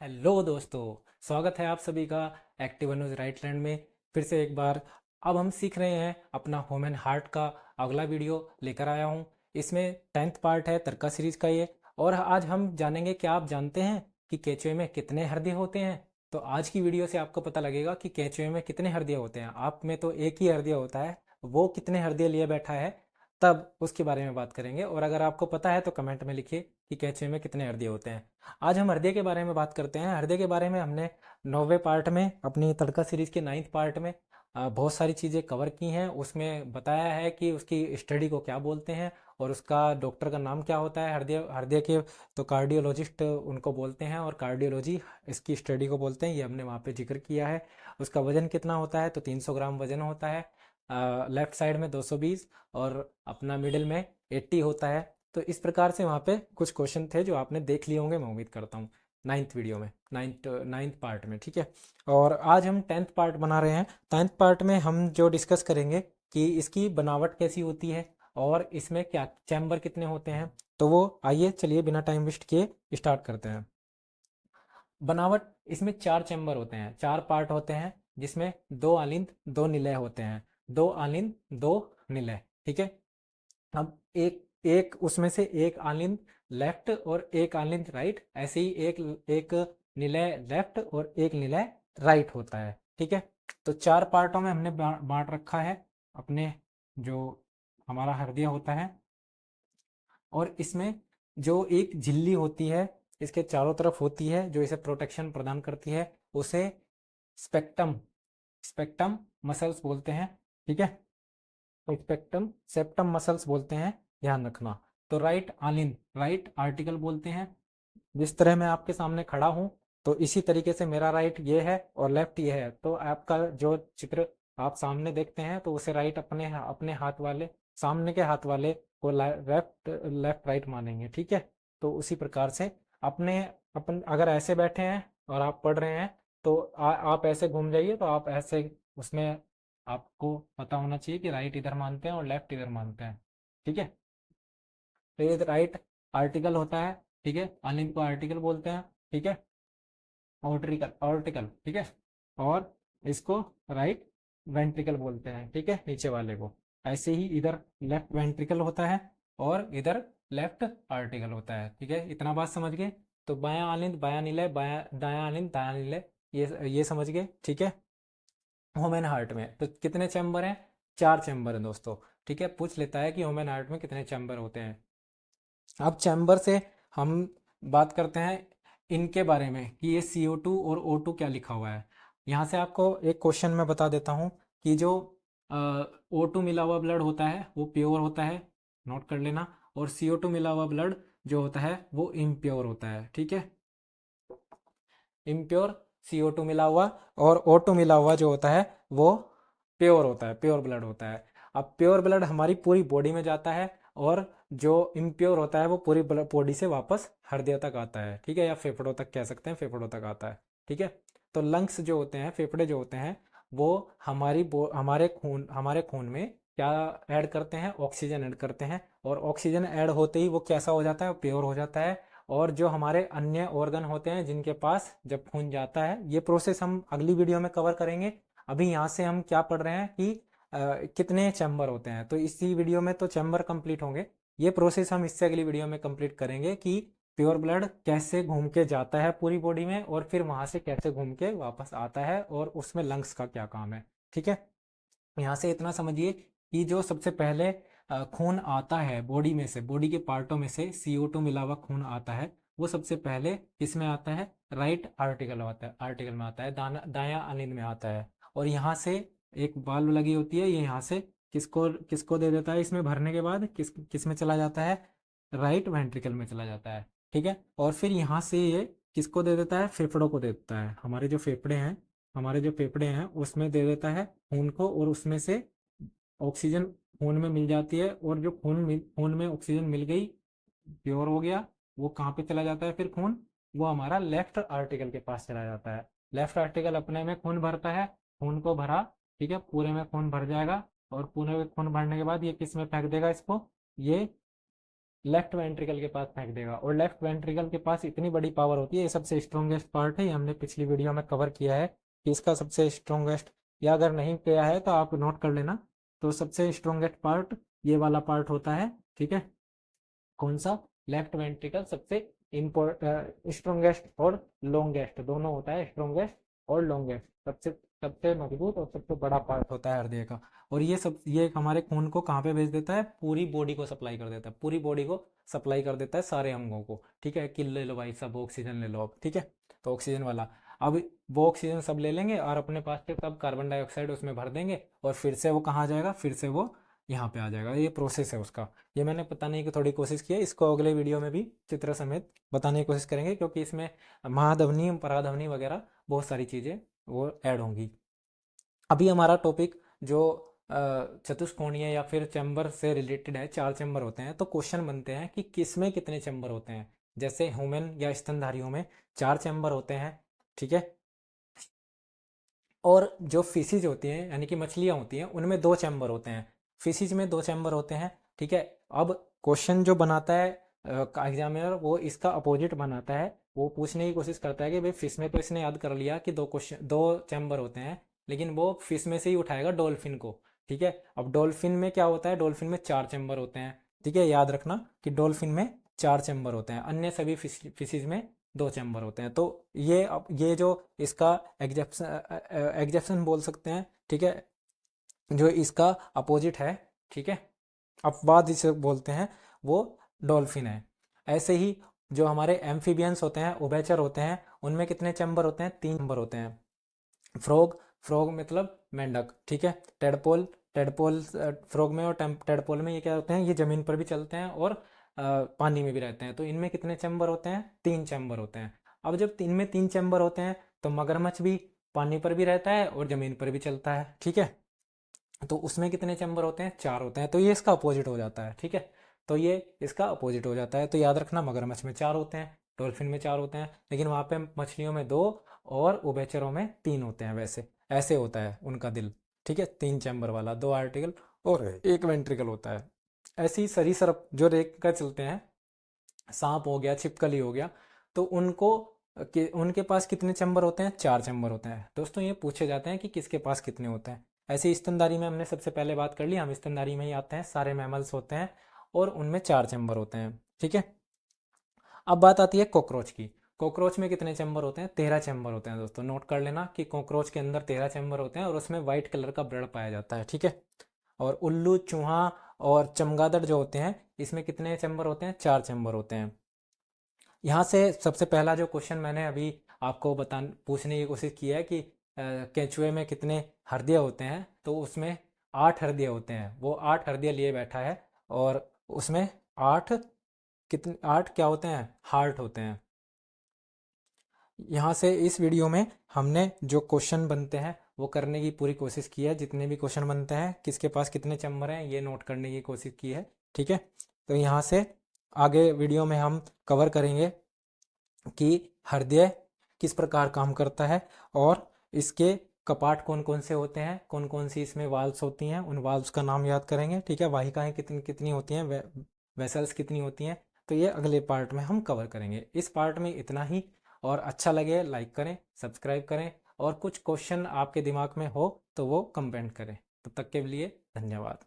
Hello दोस्तों, स्वागत है आप सभी का एक्टिव अनुज राइट लैंड में। फिर से एक बार अब हम सीख रहे हैं अपना होम एंड हार्ट का अगला वीडियो लेकर आया हूँ। इसमें 10th पार्ट है तर्का सीरीज का ये। और आज हम जानेंगे, क्या आप जानते हैं कि केचुए में कितने हृदय होते हैं। तो आज की वीडियो से आपको पता लगेगा कि केचुए में कितने हृदय होते हैं। आप में तो एक ही हृदय होता है, वो कितने हृदय लिए बैठा है, तब उसके बारे में बात करेंगे। और अगर आपको पता है तो कमेंट में लिखिए कि केचुए में कितने हृदय होते हैं। आज हम हृदय के बारे में बात करते हैं। हृदय के बारे में हमने 9वें पार्ट में, अपनी तड़का सीरीज के 9th पार्ट में बहुत सारी चीज़ें कवर की हैं। उसमें बताया है कि उसकी स्टडी को क्या बोलते हैं और उसका डॉक्टर का नाम क्या होता है। हृदय हृदय के तो कार्डियोलॉजिस्ट उनको बोलते हैं और कार्डियोलॉजी इसकी स्टडी को बोलते हैं। ये हमने वहाँ पे जिक्र किया है। उसका वजन कितना होता है, तो 300 ग्राम वजन होता है। लेफ्ट साइड में 220 और अपना मिडिल में 80 होता है। तो इस प्रकार से वहाँ पे कुछ क्वेश्चन थे जो आपने देख लिए होंगे, मैं उम्मीद करता हूँ, 9th वीडियो में, 9th पार्ट में। ठीक है। और आज हम 10th पार्ट बना रहे हैं। 10th पार्ट में हम जो डिस्कस करेंगे कि इसकी बनावट कैसी होती है और इसमें क्या चैम्बर कितने होते हैं। तो वो आइए, चलिए बिना टाइम वेस्ट किए स्टार्ट करते हैं। बनावट, इसमें 4 चैम्बर होते हैं, 4 पार्ट होते हैं, जिसमें 2 आलिंद 2 निलय होते हैं। 2 आलिंद 2 निलय। ठीक है। अब एक एक उसमें से एक आलिंद लेफ्ट और एक आलिंद राइट, ऐसे ही एक एक निलय लेफ्ट और एक निलय राइट होता है। ठीक है। तो 4 पार्टों में हमने बांट रखा है अपने जो हमारा हृदय होता है। और इसमें जो एक झिल्ली होती है, इसके चारों तरफ होती है, जो इसे प्रोटेक्शन प्रदान करती है, उसे स्पेक्टम स्पेक्टम मसल्स बोलते हैं। ठीक है। स्पेक्टम सेप्टम मसल्स बोलते हैं, ध्यान रखना। तो राइट आलिंद राइट आर्टिकल बोलते हैं। जिस तरह मैं आपके सामने खड़ा हूं, तो इसी तरीके से मेरा राइट ये है और लेफ्ट ये है। तो आपका जो चित्र आप सामने देखते हैं, तो उसे राइट अपने अपने हाथ वाले, सामने के हाथ वाले को लेफ्ट लेफ्ट राइट मानेंगे। ठीक है। तो उसी प्रकार से अपने अपन अगर ऐसे बैठे हैं और आप पढ़ रहे हैं, तो आप ऐसे घूम जाइए, तो आप ऐसे उसमें आपको पता होना चाहिए कि राइट इधर मानते हैं और लेफ्ट इधर मानते हैं। ठीक है। तो ये राइट आर्टिकल होता है। ठीक है। अनिल को आर्टिकल बोलते हैं। ठीक है। ऑर्टिकल ऑर्टिकल। ठीक है। और इसको राइट वेंट्रिकल बोलते हैं। ठीक है, नीचे वाले को। ऐसे ही इधर लेफ्ट वेंट्रिकल होता है और इधर लेफ्ट आर्टिकल होता है। ठीक है, इतना बात समझ गए। तो बायां आलिंद बायां निलय, बायां दायां आलिंद दायां निलय, ये समझ गए। ठीक है। ह्यूमन हार्ट में तो कितने चैम्बर हैं? 4 चैम्बर हैं दोस्तों। ठीक है, पूछ लेता है कि ह्यूमन हार्ट में कितने चैम्बर होते हैं। अब चैम्बर से हम बात करते हैं इनके बारे में कि ये CO2 और O2 क्या लिखा हुआ है। यहाँ से आपको एक क्वेश्चन मैं बता देता हूँ कि जो O2 मिला हुआ ब्लड होता है वो प्योर होता है, नोट कर लेना। और CO2 मिला हुआ ब्लड जो होता है वो इम्प्योर होता है। ठीक है। इम्प्योर CO2 मिला हुआ और O2 मिला हुआ जो होता है वो प्योर होता है, प्योर ब्लड होता है। अब प्योर ब्लड हमारी पूरी बॉडी में जाता है और जो इम्प्योर होता है वो पूरी बॉडी से वापस हृदय तक आता है। ठीक है, या फेफड़ों तक कह सकते हैं, फेफड़ों तक आता है। ठीक है। तो लंग्स जो होते हैं, फेफड़े जो होते हैं, वो हमारे खून में क्या ऐड करते हैं? ऑक्सीजन ऐड करते हैं। और ऑक्सीजन ऐड होते ही वो कैसा हो जाता है? प्योर हो जाता है। और जो हमारे अन्य ऑर्गन होते हैं जिनके पास जब खून जाता है, ये प्रोसेस हम अगली वीडियो में कवर करेंगे। अभी यहाँ से हम क्या पढ़ रहे हैं कि कितने चैम्बर होते हैं। तो इसी वीडियो में तो चैम्बर कंप्लीट होंगे। ये प्रोसेस हम इससे अगली वीडियो में कंप्लीट करेंगे कि प्योर ब्लड कैसे घूम के जाता है पूरी बॉडी में और फिर वहां से कैसे घूम के वापस आता है और उसमें लंग्स का क्या काम है। ठीक है। यहाँ से इतना समझिए कि जो सबसे पहले खून आता है बॉडी में से, बॉडी के पार्टों में से CO2 मिला हुआ खून आता है, वो सबसे पहले किस में आता है? राइट आर्टिकल आता है, आर्टिकल में आता है, दायां अनिंद में आता है। और यहाँ से एक वाल्व लगी होती है, ये यहाँ से किसको किसको दे देता है? इसमें भरने के बाद किस में चला जाता है? राइट वेंट्रिकल में चला जाता है। ठीक है। और फिर यहाँ से ये किसको दे देता है? फेफड़ों को दे देता है। हमारे जो फेफड़े हैं उसमें दे देता है खून को, और उसमें से ऑक्सीजन खून में मिल जाती है। और जो खून में ऑक्सीजन मिल गई, प्योर हो गया, वो कहाँ पे चला जाता है फिर खून? वो हमारा लेफ्ट आर्टिकल के पास चला जाता है। लेफ्ट आर्टिकल अपने में खून भरता है, खून को भरा। ठीक है, पूरे में खून भर जाएगा। और पूरे में खून भरने के बाद ये किस में फेंक देगा इसको? ये लेफ्ट वेंट्रिकल के पास फेंक देगा। और लेफ्ट वेंट्रिकल के पास इतनी बड़ी पावर होती है, ये सबसे स्ट्रॉन्गेस्ट पार्ट है, ये हमने पिछली वीडियो में कवर किया है कि इसका सबसे स्ट्रॉन्गेस्ट, या अगर नहीं किया है तो आप नोट कर लेना। तो सबसे स्ट्रॉन्गेस्ट पार्ट ये वाला पार्ट होता है, ठीक है। कौन सा? लेफ्ट वेंट्रिकल सबसे स्ट्रॉन्गेस्ट और लॉन्गेस्ट दोनों होता है, स्ट्रॉन्गेस्ट और लॉन्गेस्ट, सबसे सबसे मजबूत और सबसे बड़ा पार्ट होता है हृदय का। और ये हमारे खून को कहाँ पे भेज देता है? पूरी बॉडी को सप्लाई कर देता है, पूरी बॉडी को सप्लाई कर देता है, सारे अंगों को, ठीक है। कि ले लो भाई सब ऑक्सीजन ले लो अब, ठीक है। तो ऑक्सीजन वाला, अब वो ऑक्सीजन सब ले लेंगे और अपने पास से सब कार्बन डाइऑक्साइड उसमें भर देंगे, और फिर से वो कहाँ जाएगा? फिर से वो यहाँ पे आ जाएगा। ये प्रोसेस है उसका। ये मैंने बताने की थोड़ी कोशिश की है, इसको अगले वीडियो में भी चित्र समेत बताने की कोशिश करेंगे, क्योंकि इसमें महाध्वनि पराध्वनि वगैरह बहुत सारी चीज़ें वो ऐड होंगी। अभी हमारा टॉपिक जो चतुष्कोणीय या फिर चैम्बर से रिलेटेड है, 4 चैम्बर होते हैं, तो क्वेश्चन बनते हैं कि किसमें कितने चैम्बर होते हैं। जैसे ह्यूमन या स्तनधारियों में 4 चैम्बर होते हैं, ठीक है। और जो फिशिज होती हैं यानी कि मछलियाँ होती हैं, उनमें 2 चैम्बर होते हैं। फिशिज में 2 चैम्बर होते हैं, ठीक है। अब क्वेश्चन जो बनाता है एग्जामिनर, वो इसका अपोजिट बनाता है। वो पूछने की कोशिश करता है कि भाई फिश में तो इसने याद कर लिया कि 2 चैम्बर होते हैं, लेकिन वो फिश में से ही उठाएगा डॉल्फिन को, ठीक है। अब डॉल्फिन में क्या होता है? डॉल्फिन में 4 चैम्बर होते हैं, ठीक है। याद रखना कि डॉल्फिन में 4 चैम्बर होते हैं, अन्य सभी फिशिज में 2 चैम्बर होते हैं। तो ये जो इसका एग्जेप्शन बोल सकते हैं, ठीक है, जो इसका अपोजिट है, ठीक है, अपवाद जिसे बोलते हैं, वो डॉल्फिन है। ऐसे ही जो हमारे एम्फीबियंस होते हैं, उभयचर होते हैं, उनमें कितने चैम्बर होते हैं? 3 चैम्बर होते हैं। फ्रॉग, फ्रॉग मतलब मेंढक, ठीक है। टेडपोल, टेडपोल फ्रॉग में और टेडपोल में ये क्या होते हैं? ये जमीन पर भी चलते हैं और पानी में भी रहते हैं। तो इनमें कितने चैम्बर होते हैं? 3 चैम्बर होते हैं। अब जब इनमें 3 चैम्बर होते हैं, तो मगरमच्छ भी पानी पर भी रहता है और जमीन पर भी चलता है, ठीक है। तो उसमें कितने चैम्बर होते हैं? 4 होते हैं। तो ये इसका अपोजिट हो जाता है, ठीक है। तो ये इसका अपोजिट हो जाता है। तो याद रखना, मगरमच्छ में 4 होते हैं, डॉल्फिन में 4 होते हैं, लेकिन वहाँ पे मछलियों में 2 और उभयचरों में 3 होते हैं। वैसे ऐसे होता है उनका दिल, ठीक है। 3 चैम्बर वाला, 2 आर्टिकल और 1 वेंट्रिकल होता है। ऐसे ही सरीसृप जो रेख का चलते हैं, सांप हो गया, छिपकली हो गया, तो उनके पास कितने चैम्बर होते हैं? 4 चैम्बर होते हैं। दोस्तों ये पूछे जाते हैं कि किसके पास कितने होते हैं। ऐसे ही स्तनधारी में हमने सबसे पहले बात कर ली, हम स्तनधारी में ही आते हैं, सारे मैमल्स होते हैं और उनमें 4 चैम्बर होते हैं, ठीक है। अब बात आती है कॉकरोच की। कॉकरोच में कितने चैम्बर होते हैं? 13 चैम्बर होते हैं। दोस्तों नोट कर लेना कि कॉकरोच के अंदर 13 चैम्बर होते हैं और उसमें व्हाइट कलर का ब्लड पाया जाता है, ठीक है। और उल्लू, चूहा और चमगादड़ जो होते हैं, इसमें कितने चैम्बर होते हैं? 4 चैम्बर होते हैं। यहाँ से सबसे पहला जो क्वेश्चन मैंने अभी आपको पूछने की कोशिश की है कि केंचुए में कितने हृदय होते हैं, तो उसमें 8 हृदय होते हैं। वो 8 हृदय लिए बैठा है, और उसमें 8 क्या होते हैं? हार्ट होते हैं। यहाँ से इस वीडियो में हमने जो क्वेश्चन बनते हैं वो करने की पूरी कोशिश की है। जितने भी क्वेश्चन बनते हैं, किसके पास कितने चैम्बर हैं, ये नोट करने की कोशिश की है, ठीक है। तो यहाँ से आगे वीडियो में हम कवर करेंगे कि हृदय किस प्रकार काम करता है, और इसके कपाट कौन कौन से होते हैं, कौन कौन सी इसमें वाल्व्स होती हैं, उन वाल्व्स का नाम याद करेंगे, ठीक है। वाहिकाएं कितनी कितनी होती हैं, वेसल्स कितनी होती हैं, तो ये अगले पार्ट में हम कवर करेंगे। इस पार्ट में इतना ही, और अच्छा लगे लाइक करें, सब्सक्राइब करें, और कुछ क्वेश्चन आपके दिमाग में हो तो वो कमेंट करें। तब तक के लिए धन्यवाद।